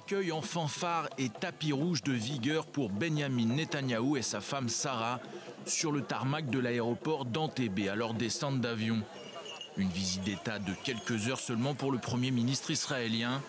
Accueil en fanfare et tapis rouge de vigueur pour Benyamin Netanyahou et sa femme Sarah sur le tarmac de l'aéroport d'Entebbe à leur descente d'avion. Une visite d'État de quelques heures seulement pour le Premier ministre israélien.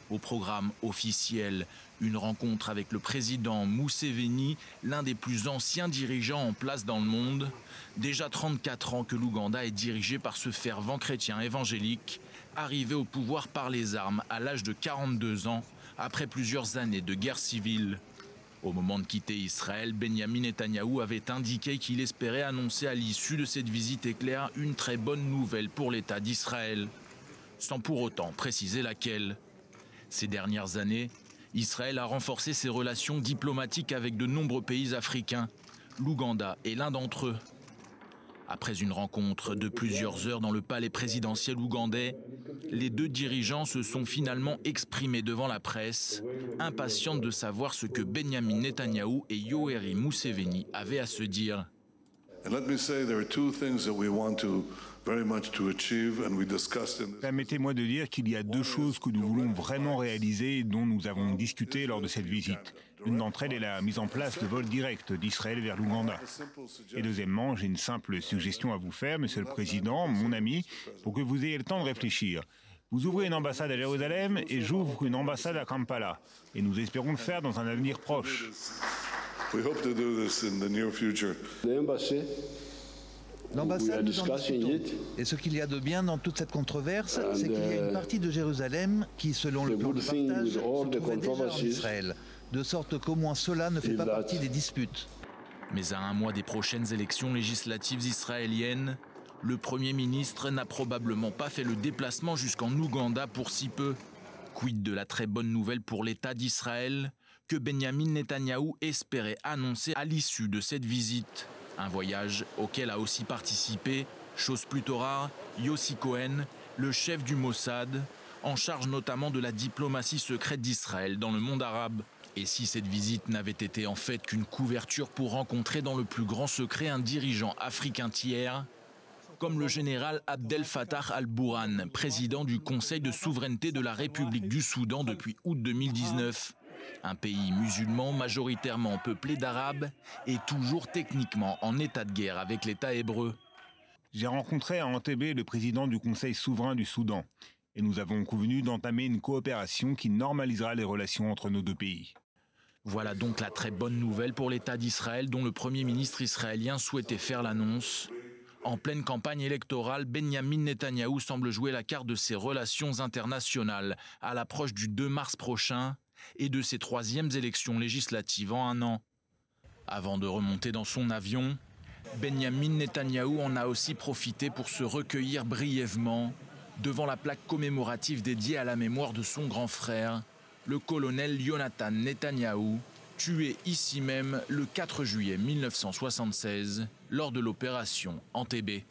Au programme officiel, une rencontre avec le président Museveni, l'un des plus anciens dirigeants en place dans le monde. Déjà 34 ans que l'Ouganda est dirigé par ce fervent chrétien évangélique, arrivé au pouvoir par les armes à l'âge de 42 ans, après plusieurs années de guerre civile. Au moment de quitter Israël, Benyamin Netanyahou avait indiqué qu'il espérait annoncer à l'issue de cette visite éclair une très bonne nouvelle pour l'État d'Israël, sans pour autant préciser laquelle. Ces dernières années, Israël a renforcé ses relations diplomatiques avec de nombreux pays africains. L'Ouganda est l'un d'entre eux. Après une rencontre de plusieurs heures dans le palais présidentiel ougandais, les deux dirigeants se sont finalement exprimés devant la presse, impatients de savoir ce que Benyamin Netanyahou et Yoweri Museveni avaient à se dire. Permettez-moi de dire qu'il y a deux choses que nous voulons vraiment réaliser et dont nous avons discuté lors de cette visite. L'une d'entre elles est la mise en place de vols directs d'Israël vers l'Ouganda. Et deuxièmement, j'ai une simple suggestion à vous faire, Monsieur le Président, mon ami, pour que vous ayez le temps de réfléchir. Vous ouvrez une ambassade à Jérusalem et j'ouvre une ambassade à Kampala. Et nous espérons le faire dans un avenir proche. L'ambassade nous en discutons. Et ce qu'il y a de bien dans toute cette controverse, c'est qu'il y a une partie de Jérusalem qui, selon le plan de partage, se trouvait déjà en Israël, de sorte qu'au moins cela ne fait pas partie des disputes. Mais à un mois des prochaines élections législatives israéliennes, le Premier ministre n'a probablement pas fait le déplacement jusqu'en Ouganda pour si peu. Quid de la très bonne nouvelle pour l'État d'Israël que Benyamin Netanyahou espérait annoncer à l'issue de cette visite. Un voyage auquel a aussi participé, chose plutôt rare, Yossi Cohen, le chef du Mossad, en charge notamment de la diplomatie secrète d'Israël dans le monde arabe. Et si cette visite n'avait été en fait qu'une couverture pour rencontrer dans le plus grand secret un dirigeant africain tiers, comme le général Abdel Fattah al-Burhan, président du Conseil de souveraineté de la République du Soudan depuis août 2019. Un pays musulman majoritairement peuplé d'Arabes et toujours techniquement en état de guerre avec l'État hébreu. J'ai rencontré à Entebbe le président du Conseil souverain du Soudan et nous avons convenu d'entamer une coopération qui normalisera les relations entre nos deux pays. Voilà donc la très bonne nouvelle pour l'État d'Israël dont le Premier ministre israélien souhaitait faire l'annonce. En pleine campagne électorale, Benyamin Netanyahou semble jouer la carte de ses relations internationales à l'approche du 2 mars prochain et de ses troisièmes élections législatives en un an. Avant de remonter dans son avion, Benyamin Netanyahou en a aussi profité pour se recueillir brièvement devant la plaque commémorative dédiée à la mémoire de son grand frère, le colonel Yonatan Netanyahou, tué ici même le 4 juillet 1976 lors de l'opération Entebbe.